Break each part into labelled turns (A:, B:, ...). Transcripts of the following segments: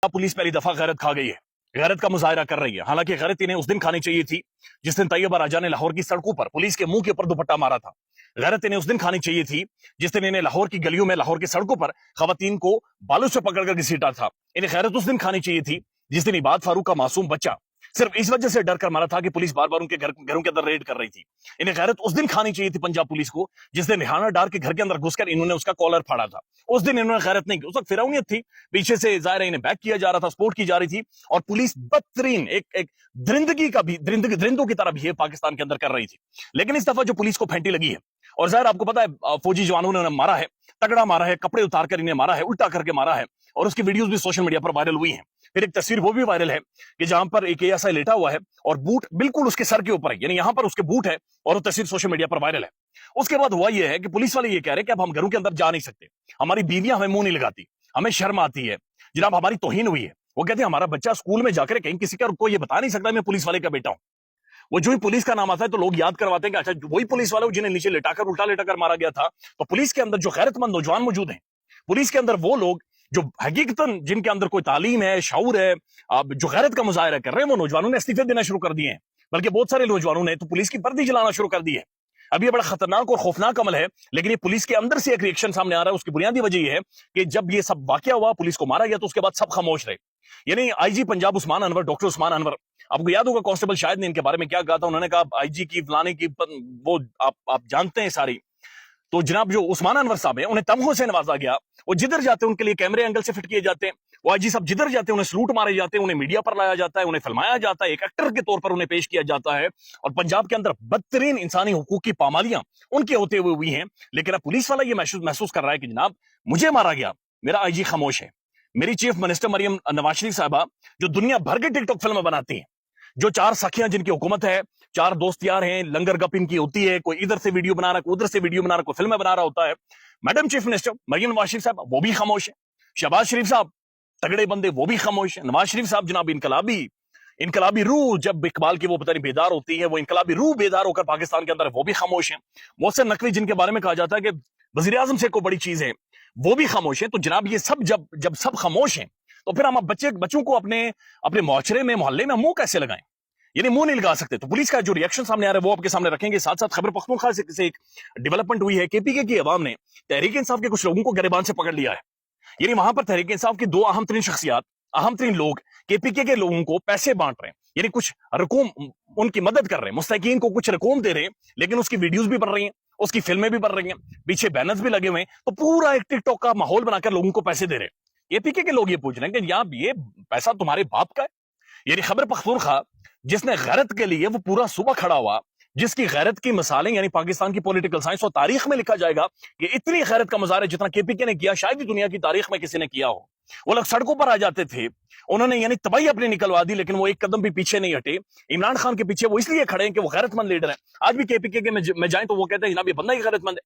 A: Police पहली दफा गैरत खा गई है, गैरत का मुजाहरा कर रही है। हालांकि गैरत इन्हें उस दिन खानी चाहिए थी जिस दिन तैयबा राजा ने लाहौर की सड़कों पर पुलिस के मुंह के ऊपर दुपट्टा मारा था। गैरत इन्हें उस दिन खानी चाहिए थी जिस दिन इन्हें लाहौर की गलियों में, लाहौर की सड़कों पर खवातीन को बालों से पकड़कर घसीटा था। इन्हें गैरत उस दिन खानी चाहिए थी जिस दिन इबाद फारूक का मासूम बच्चा सिर्फ इस वजह से डर कर मारा था कि पुलिस बार बार उनके घरों के अंदर रेड कर रही थी। इन्हें गैरत उस दिन खानी चाहिए थी पंजाब पुलिस को जिस दिन रिहाना डार के घर के अंदर घुसकर इन्होंने उसका कॉलर फाड़ा था। उस दिन इन्होंने गैरत नहीं की। उस वक्त फिरौनियत थी, पीछे से जाहिर है इन्हें बैक किया जा रहा था, सपोर्ट की जा रही थी और पुलिस बदतरीन एक दरिंदों की तरह बिहेव पाकिस्तान के अंदर कर रही थी। लेकिन इस दफा जो पुलिस को फेंटी लगी है, और जाहिर आपको पता है फौजी जवानों ने मारा है, तगड़ा मारा है, कपड़े उतार कर इन्हें मारा है, उल्टा करके मारा है और उसकी वीडियोस भी सोशल मीडिया पर वायरल हुई हैं। फिर एक तस्वीर वो भी वायरल है कि जहां पर एक एएसआई लेटा हुआ है और बूट बिल्कुल उसके सर के ऊपर है, यानी यहां पर उसके बूट है और वो तस्वीर सोशल मीडिया पर वायरल है। उसके बाद हुआ यह है कि पुलिस वाले ये कह रहे हैं कि अब हम घरों के अंदर जा नहीं सकते, हमारी बीवियां हमें मुंह नहीं लगाती, हमें शर्म आती है, जनाब हमारी तौहीन हुई है। वो कहते हैं हमारा बच्चा स्कूल में जाकर कहीं किसी का को ये बता नहीं सकता मैं पुलिस वाले का बेटा हूं। वो जो ही पुलिस का नाम आता है तो लोग याद करवाते हैं कि अच्छा वही पुलिस वाले जिन्हें नीचे लिटाकर उल्टा लेटाकर मारा गया था। तो पुलिस के अंदर जो गैरतमंद नौजवान मौजूद हैं, पुलिस के अंदर वो लोग जो हकीकतन जिनके अंदर कोई तालीम है, शऊर है, जो गैरत का मुजाहरा कर रहे हैं, वो नौजवानों ने इस्तीफे देना शुरू कर दिए हैं। बल्कि बहुत सारे नौजवानों ने तो पुलिस की वर्दी जलाना शुरू कर दी है। अब ये बड़ा खतरनाक और खौफनाक अमल है, लेकिन ये पुलिस के अंदर से एक रिएक्शन सामने आ रहा है। उसकी बुनियादी वजह यह है कि जब ये सब वाकया हुआ, पुलिस को मारा गया, तो उसके बाद सब खामोश रहे। यानी आईजी पंजाब उस्मान अनवर, डॉक्टर उस्मान अनवर, आपको याद होगा कांस्टेबल शायद ने इनके बारे में क्या कहा था। उन्होंने कहा आईजी की फलाने की वो आप जानते हैं सारी। तो जनाब जो उस्मान अनवर साहब है उन्हें तमगों से नवाजा गया। वो जिधर जाते हैं उनके लिए कैमरे एंगल से फिट किए जाते हैं। वो आईजी साहब जिधर जाते हैं उन्हें सलूट मारे जाते हैं, उन्हें मीडिया पर लाया जाता है, उन्हें फिल्माया जाता है, एक एक्टर के तौर पर उन्हें पेश किया जाता है। और पंजाब के अंदर बदतरीन इंसानी हुकूक की पामालियां उनके होते हुए हुई हैं। लेकिन अब पुलिस वाला ये महसूस कर रहा है कि जनाब मुझे मारा गया, मेरा आईजी खामोश है। मेरी चीफ मिनिस्टर मरियम नवाज शरीफ साहबा जो दुनिया भर के टिकटॉक फिल्म बनाती हैं, जो चार सखियां जिनकी हुकूमत है, चार दोस्त यार हैं, लंगर गप इनकी होती है, कोई इधर से वीडियो बना रहा है, कोई उधर से वीडियो बना रहा है, कोई फिल्म बना रहा होता है। Madam chief minister Maryam Nawaz Sharif साहब वो भी खामोश है। शहबाज शरीफ साहब तगड़े बंदे, वो भी खामोश है। नवाज शरीफ साहब जनाब इनकलाबी रूह, जब इकबाल की वो पता नहीं बेदार होती है, वो इनकलाबी रूह बेदार होकर पाकिस्तान के अंदर वो भी खामोश है। मोहसिन नकवी जिनके बारे में कहा जाता है कि वजीर आजम से कोई बड़ी चीज है, वो भी खामोश है। तो जनाब ये सब जब सब खामोश हैं तो फिर हम बच्चों को अपने मुआशरे में, मोहल्ले में मुंह कैसे लगाएं? यानी मुंह नहीं लगा सकते। तो पुलिस का जो रिएक्शन सामने आ रहा है वो आपके सामने रखेंगे। साथ साथ खैबर पख्तूनख्वा से एक डेवलपमेंट हुई है। केपीके की अवाम ने तहरीक इंसाफ के कुछ लोगों को गिरबान से पकड़ लिया है। यानी वहां पर तहरीक इंसाफ की दो अहम तरीन लोग केपीके के लोगों को पैसे बांट रहे हैं, यानी कुछ रकूम उनकी मदद कर रहे हैं, मुस्तकीन को कुछ रकूम दे रहे हैं, लेकिन उसकी वीडियोस भी बन रही हैं, उसकी फिल्में भी बन रही हैं, पीछे बैनर्स भी लगे हुए हैं। तो पूरा एक टिकटॉक का माहौल बनाकर लोगों को पैसे दे रहे हैं। केपीके के लोग ये पूछ रहे हैं कि यार ये पैसा तुम्हारे बाप का है? यानी खैबर पख्तूनख्वा जिसने गैरत के लिए वो पूरा सुबह खड़ा हुआ, जिसकी गैरत की मिसालें यानी पाकिस्तान की पॉलिटिकल साइंस और तारीख में लिखा जाएगा कि इतनी गैरत का मुजाहरा जितना केपीके ने किया शायद ही दुनिया की तारीख में किसी ने किया हो। वो लोग सड़कों पर आ जाते थे, उन्होंने यानी तबाही अपनी निकलवा दी, लेकिन वो एक कदम भी पीछे नहीं हटे। इमरान खान के पीछे वो इसलिए खड़े हैं कि वो गैरतमंद लीडर है। आज भी केपीके के में जाए तो वो कहते हैं जनाब ये बंदा ही गैरतमंद है,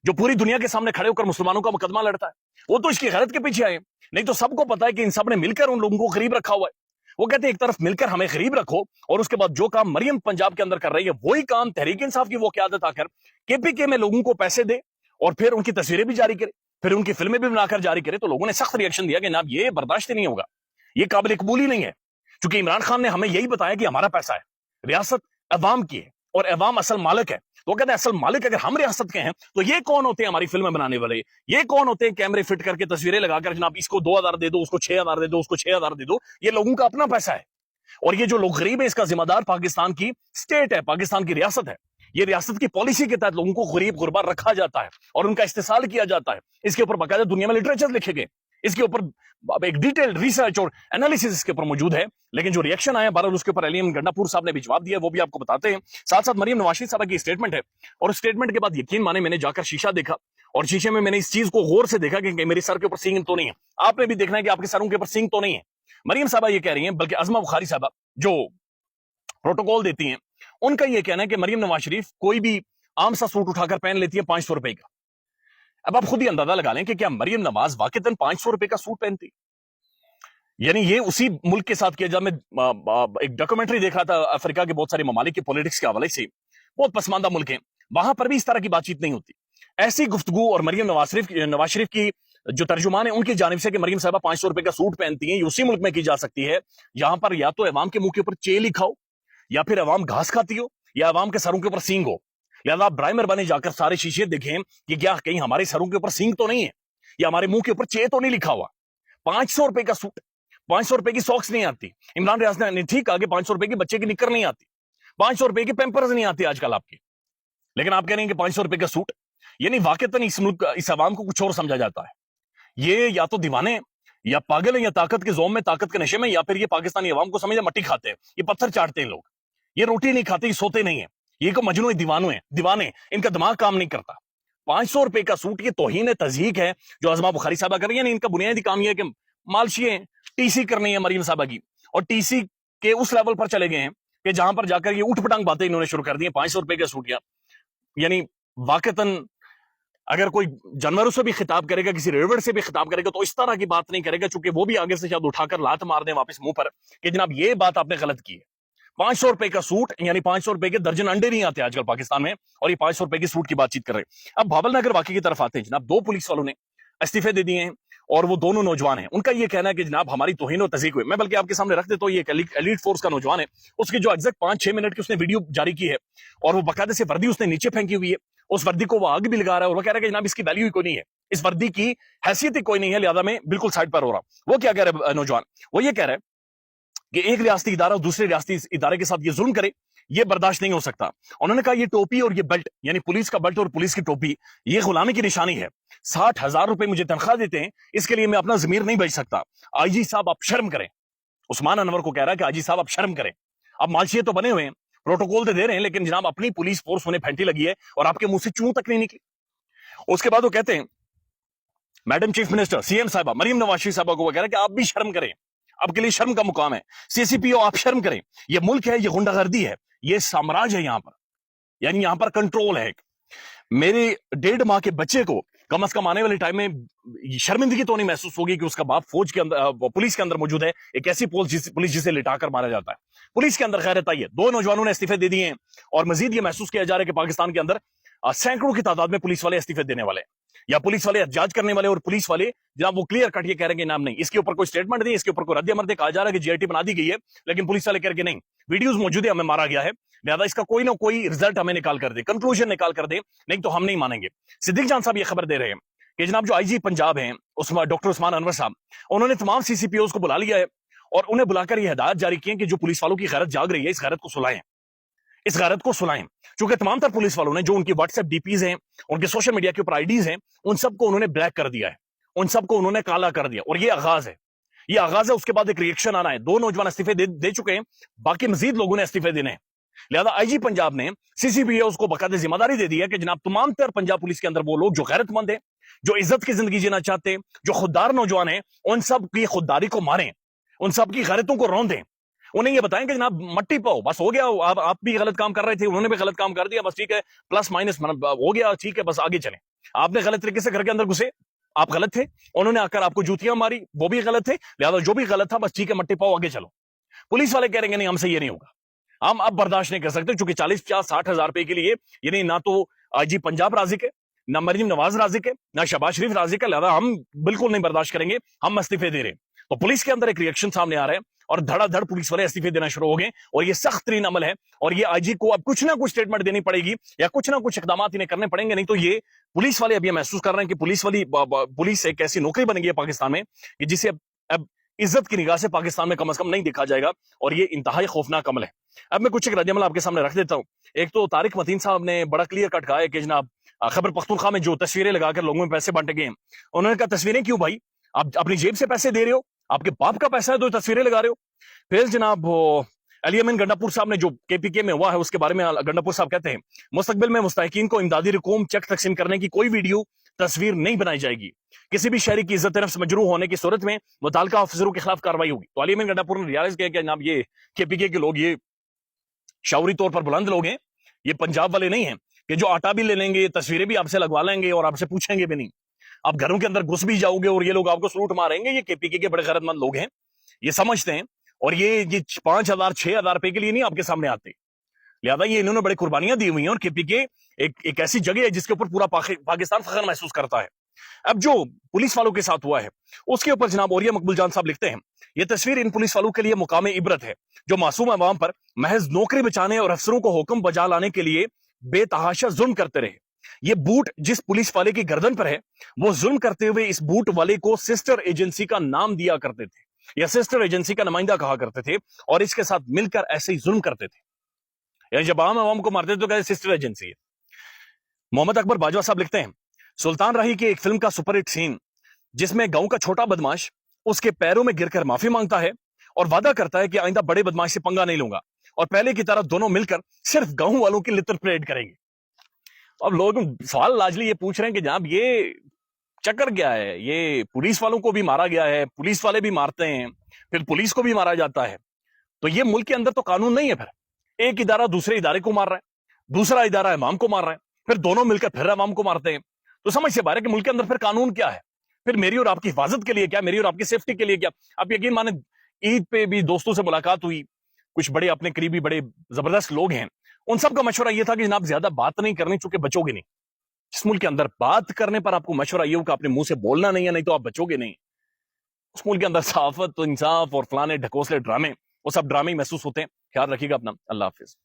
A: जो पूरी दुनिया के सामने खड़े होकर मुसलमानों का मुकदमा लड़ता है। वो तो इसकी गैरत के पीछे आए, नहीं तो सबको पता है कि इन सब ने मिलकर उन लोगों को गरीब रखा हुआ है। वो कहते हैं एक तरफ मिलकर हमें गरीब रखो और उसके बाद जो काम मरियम पंजाब के अंदर कर रही है वही काम तहरीक इंसाफ की वो क़यादत आकर केपीके में लोगों को पैसे दे और फिर उनकी तस्वीरें भी जारी करे, फिर उनकी फिल्में भी बनाकर जारी करे। तो लोगों ने सख्त रिएक्शन दिया कि ना ये बर्दाश्त नहीं होगा, ये काबिल कबूल ही नहीं है। क्योंकि इमरान खान ने हमें यही बताया कि हमारा पैसा है, रियासत अवाम की है और अवाम असल मालिक है। तो कहते हैं असल मालिक अगर हम रियासत के हैं तो ये कौन होते हैं हमारी फिल्में बनाने वाले? ये कौन होते हैं कैमरे फिट करके तस्वीरें लगाकर जनाब इसको 2000 दे दो, उसको 6000 दे दो, उसको 6000 दे दो? ये लोगों का अपना पैसा है और ये जो लोग गरीब है इसका जिम्मेदार पाकिस्तान की स्टेट है, पाकिस्तान की रियासत है। ये रियासत की पॉलिसी के तहत लोगों को गरीब गुरबा रखा जाता है और उनका इस्तेसाल किया जाता है। इसके ऊपर बाकायदा दुनिया में लिटरेचर लिखे गए, इसके ऊपर एक डिटेल्ड रिसर्च और एनालिसिस इसके ऊपर मौजूद है। लेकिन जो रिएक्शन आया बहरहाल उसके ऊपर अलीम गंडापुर साहब ने भी जवाब दिया, वो भी आपको बताते हैं। साथ साथ मरियम नवाज शरीफ साहब की स्टेटमेंट है और स्टेटमेंट के बाद यकीन माने मैंने जाकर शीशा देखा और शीशे में मैंने इस चीज को गौर से देखा कि मेरे सर के ऊपर सींग तो नहीं है। आपने भी देखना है कि आपके सरों के ऊपर सींग तो नहीं है। मरियम साहबा ये कह रही हैं, बल्कि अजमा बुखारी साहबा जो प्रोटोकॉल देती हैं, उनका यह कहना है कि मरियम नवाज शरीफ कोई भी आम सा सूट उठाकर पहन लेती है 500 रुपए का। अब आप खुद ही अंदाजा लगा लें कि क्या मरियम नवाज वाकईतन 500 रुपए का सूट पहनती? यानी ये उसी मुल्क के साथ किया। जब मैं एक डॉक्यूमेंट्री देख रहा था अफ्रीका के बहुत सारे ममालिक की पॉलिटिक्स के हवाले से, बहुत पसमानदा मुल्क हैं, वहां पर भी इस तरह की बातचीत नहीं होती। ऐसी गुफ्तगू और मरियम नवाज शरीफ की जो तर्जुमान है उनकी जानिब से कि मरीम साहबा 500 रुपए का सूट पहनती हैं, ये उसी मुल्क में की जा सकती है यहां पर या तो अवाम के मुंह के ऊपर चे लिखा हो, या फिर अवाम घास खाती हो, या अवाम के सरों के ऊपर सींग हो। लिहाजा आप बराए मेहरबानी जाकर सारे शीशे देखें कि क्या कहीं हमारे सरों के ऊपर सींग तो नहीं है, या हमारे मुंह के ऊपर चे तो नहीं लिखा हुआ। 500 रुपए का सूट, 500 रुपए की सॉक्स नहीं आती। इमरान रियाज ने ठीक कहा कि 500 रुपए की बच्चे की निकर नहीं आती, 500 रुपए की पैंपर्स नहीं आती आजकल आपकी, लेकिन आप कह रहे हैं कि 500 रुपए का सूट। यानी वाकईतन इस मुल्क इस अवाम को कुछ और समझा जाता है। ये या तो दीवाने या पागल है, या ताकत के जोम में, ताकत के नशे में, या फिर ये पाकिस्तानी अवाम को समझे मट्टी खाते हैं, ये पत्थर चाटते हैं लोग, ये रोटी नहीं खाते, ये सोते नहीं है, ये को मजनू दीवाने, इनका दिमाग काम नहीं करता। 500 रुपए का सूट, ये तौहीन तज़हीक है जो अज़मा बुखारी साहबा कर रही है। इनका बुनियादी काम ये है कि मालशिए टीसी करनी है मरीम साहबा की, और टीसी के उस लेवल पर चले गए हैं कि जहां पर जाकर ये उठ पटांग बातें इन्होंने शुरू कर दी है। 500 रुपए का सूट, यानी वाकईतन अगर कोई जानवरों से भी खिताब करेगा, किसी रेवड़ से भी खिताब करेगा, तो इस तरह की बात नहीं करेगा, चूंकि वो भी आगे से शायद उठाकर लात मार दें वापस मुंह पर कि जनाब ये बात आपने गलत की है। 500 रुपए का सूट, यानी 500 रुपए के दर्जन अंडे नहीं आते आजकल पाकिस्तान में, और ये 500 रुपए की सूट की बातचीत कर रहे हैं। अब भावल नगर वाकई की तरफ आते हैं जनाब। 2 पुलिस वालों ने इस्तीफे दे दिए हैं, और वो दोनों नौजवान हैं। उनका ये कहना है कि जनाब हमारी तौहीन और तज़हीक हुई। मैं बल्कि आपके सामने रख देता हूं, ये एलीट फोर्स का नौजवान है, उसकी जो एग्जैक्ट 5-6 मिनट की उसने वीडियो जारी की है, और वो बाकायदे से वर्दी उसने नीचे फेंकी हुई है, उस वर्दी को वो आग भी लगा रहा है, और वो कह रहा है कि जनाब इसकी वैल्यू ही कोई नहीं है, इस वर्दी की हैसियत ही कोई नहीं है, लिहाजा मैं बिल्कुल साइड पर हो रहा हूं। वो क्या कह रहा है नौजवान? वो ये कह रहा है कि एक रियासती इदारा और दूसरे रियासती इदारे के साथ ये जुल्म करे, ये बर्दाश्त नहीं हो सकता। उन्होंने कहा ये टोपी और ये बेल्ट, यानी पुलिस का बेल्ट और पुलिस की टोपी, ये गुलामी की निशानी है। 60,000 रुपए मुझे तनख्वाह देते हैं, इसके लिए मैं अपना जमीर नहीं बेच सकता। आईजी साहब आप शर्म करें। उस्मान अनवर को कह रहा है कि आईजी साहब आप शर्म करें। अब मालशिए तो बने हुए हैं, प्रोटोकॉल तो दे रहे हैं, लेकिन जनाब अपनी पुलिस फोर्स उन्हें फैंटी लगी है, और आपके मुंह से चूं तक नहीं निकली। उसके बाद वो कहते हैं मैडम चीफ मिनिस्टर, सीएम साहबा मरीम नवाज साहबा को वो कह रहा है कि आप भी शर्म करें, आपके लिए शर्म का मुकाम है। सीसीपीओ आप शर्म करें। ये मुल्क है, ये गुंडागर्दी है, ये साम्राज्य है यहाँ पर, यानी यहाँ पर कंट्रोल है। मेरे 1.5 माह के बच्चे को कम से कम आने वाले टाइम में शर्मिंदगी तो नहीं महसूस होगी कि उसका बाप फौज के अंदर, पुलिस के अंदर मौजूद है, एक ऐसी पुलिस जिसे लिटाकर मारा जाता है। पुलिस के अंदर खैरत आई है। 2 नौजवानों ने इस्तीफे दे दिए हैं, और मजीद ये महसूस किया जा रहा है कि पाकिस्तान के अंदर सैकड़ों की तादाद में पुलिस वाले इस्तीफे देने वाले, या पुलिस वाले एहतजाज करने वाले, और पुलिस वाले जनाब वो क्लियर कट ये कह रहे हैं कि नाम नहीं, इसके ऊपर कोई स्टेटमेंट नहीं, इसके ऊपर कोई रद्द अमल कहा जा रहा है कि जीआईटी बना दी गई है, लेकिन पुलिस वाले कह रहे नहीं, वीडियोस मौजूद है, हमें मारा गया है, लिहाजा इसका कोई ना कोई रिजल्ट हमें निकाल कर दे, कंक्लूजन निकाल कर दे, नहीं तो हम नहीं मानेंगे। सिद्दीक जान साहब ये खबर दे रहे हैं कि जनाब जो आईजी पंजाब हैं डॉक्टर उस्मान अनवर साहब, उन्होंने तमाम सीसीपीओस को बुला लिया है, और उन्हें बुलाकर यह हिदायत जारी की है कि जो पुलिस वालों की गैरत जाग रही है, इस गैरत को सुलाएं, इस गैरत को सुलाएं। चूंकि तमाम तर पुलिस वालों ने जो उनकी व्हाट्सएप डीपीज हैं, उनके सोशल मीडिया के ऊपर आईडीज हैं, उन सबको उन्होंने ब्लैक कर दिया है, उन सबको उन्होंने काला कर दिया, और ये आगाज है, ये आगाज है। उसके बाद एक रिएक्शन आना है। 2 नौजवान इस्तीफे दे चुके हैं, बाकी मजीद लोगों ने इस्तीफे देने हैं। लिहाजा आईजी पंजाब ने सीसीपीओ को बाकायदा जिम्मेदारी दे दी है कि जनाब तमाम तर पंजाब पुलिस के अंदर वो लोग जो गैरतमंद है, जो इज्जत की जिंदगी जीना चाहते हैं, जो खुददार नौजवान है, उन सब की खुददारी को मारें, उन सब की गैरतों को रौंदें। उन्हें ये बताएं कि जनाब मट्टी पाओ, बस हो गया, आप भी गलत काम कर रहे थे, उन्होंने भी गलत काम कर दिया, बस ठीक है, प्लस माइनस हो गया, ठीक है, बस आगे चलें। आपने गलत तरीके से घर के अंदर घुसे, आप गलत थे, उन्होंने आकर आपको जूतियां मारी, वो भी गलत थे, लिहाजा जो भी गलत था बस ठीक है, मट्टी पाओ, आगे चलो। पुलिस वाले कह रहे हैं नहीं, हमसे ये नहीं होगा, हम अब बर्दाश्त नहीं कर सकते, क्योंकि 40-50-60 हजार रुपए के लिए यानी ना तो आईजी पंजाब राजिक है, ना मरीम नवाज राजिक है, ना शहबाज शरीफ राजिक है, लिहाजा हम बिल्कुल नहीं बर्दाश्त करेंगे, हम इस्तीफे दे रहे हैं। तो पुलिस के अंदर एक रिएक्शन सामने आ रहा है, और धड़ाधड़ पुलिस वाले इस्तीफे देना शुरू हो गए, और ये सख्त तरीन अमल है, और ये आईजी को अब कुछ ना कुछ स्टेटमेंट देनी पड़ेगी, या कुछ ना कुछ इकदाम इन्हें करने पड़ेंगे, नहीं तो ये पुलिस वाले अब ये महसूस कर रहे हैं कि पुलिस एक ऐसी नौकरी बन गई है पाकिस्तान में कि जिसे अब इज्जत की निगाह से पाकिस्तान में कम से कम नहीं देखा जाएगा, और ये इंतहाई खौफनाक अमल है। अब मैं कुछ एक रद्द अमल आपके सामने रख देता हूं। एक तो तारिक मतीन साहब ने बड़ा क्लियर कट कहा है कि जनाब खैबर पख्तूनख्वा में जो तस्वीरें लगाकर लोगों में पैसे बांटे गए हैं, उन्होंने कहा तस्वीरें क्यों भाई, आप अपनी जेब से पैसे दे रहे हो, आपके बाप का पैसा है तो तस्वीरें लगा रहे हो। फिर जनाब अली अमीन गंडापुर साहब ने जो केपीके में हुआ है उसके बारे में गंडापुर साहब कहते हैं मुस्तकबिल में मुस्तहिकीन को इमदादी रकूम चेक तकसीम करने की कोई वीडियो तस्वीर नहीं बनाई जाएगी। किसी भी शहरी की इज्जत नफ्स मजरूह होने की सूरत में मुताल्लिका अफसरों के खिलाफ कार्रवाई होगी। तो अली अमीन गंडापुर ने रियलाइज किया कि जनाब ये केपीके के लोग ये शौरी तौर पर बुलंद लोग हैं, ये पंजाब वाले नहीं हैं कि जो आटा भी ले लेंगे, तस्वीरें भी आपसे लगवा लेंगे और आपसे पूछेंगे भी नहीं। आप घरों के अंदर घुस भी जाओगे और ये लोग आपको सलूट मारेंगे। ये केपीके के बड़े गैरतमंद लोग हैं, ये समझते हैं, और ये 5,000-6,000 रुपए के लिए नहीं आपके सामने आते। लिहाजा ये इन्होंने बड़ी कुर्बानियां दी हुई हैं, और केपीके एक ऐसी जगह है जिसके ऊपर पूरा पाकिस्तान फख्र महसूस करता है। अब जो पुलिस वालों के साथ हुआ है उसके ऊपर जनाब औरिया मकबूल जान साहब लिखते हैं, ये तस्वीर इन पुलिस वालों के लिए मुकामे इबरत है जो मासूम अवाम पर महज नौकरी बचाने और अफसरों को हुक्म बजा लाने के लिए बेतहाशा जुल्म करते रहे। ये बूट जिस पुलिस वाले की गर्दन पर है वो जुल्म करते हुए इस बूट वाले को सिस्टर एजेंसी का नाम दिया करते थे या सिस्टर एजेंसी का नुमाइंदा कहा करते थे और इसके साथ मिलकर ऐसे ही जुल्म करते थे। यानी जब आम अवाम को मारते थे तो कहते सिस्टर एजेंसी है। मोहम्मद अकबर बाजवा साहब लिखते हैं, सुल्तान राही की एक फिल्म का सुपरहिट सीन जिसमें गांव का छोटा बदमाश उसके पैरों में गिरकर माफी मांगता है और वादा करता है कि आइंदा बड़े बदमाश से पंगा नहीं लूंगा और पहले की तरह दोनों मिलकर सिर्फ गांव वालों की लित्र परेड करेंगे। अब लोग सवाल लाजली ये पूछ रहे हैं कि जनाब ये चक्कर क्या है, ये पुलिस वालों को भी मारा गया है, पुलिस वाले भी मारते हैं, फिर पुलिस को भी मारा जाता है, तो ये मुल्क के अंदर तो कानून नहीं है। फिर एक इदारा दूसरे इदारे को मार रहा है, दूसरा इदारा इमाम को मार रहा है, फिर दोनों मिलकर फिर इमाम को मारते हैं, तो समझ से बाहर है कि मुल्क के अंदर फिर कानून क्या है, फिर मेरी और आपकी हिफाजत के लिए क्या, मेरी और आपकी सेफ्टी के लिए क्या। आप यकीन माने ईद पे भी दोस्तों से मुलाकात हुई, कुछ बड़े अपने करीबी बड़े जबरदस्त लोग हैं, उन सबका मशवरा यह था कि जनाब ज्यादा बात नहीं करनी चूंकि बचोगे नहीं। जिस मुल्क के अंदर बात करने पर आपको मशवरा ये होगा अपने मुंह से बोलना नहीं है, नहीं तो आप बचोगे नहीं, उस मुल्क के अंदर सहाफत इंसाफ और फलाने ढकोसले ड्रामे, वो सब ड्रामे ही महसूस होते हैं। ख्याल रखिएगा अपना। अल्लाह हाफिज।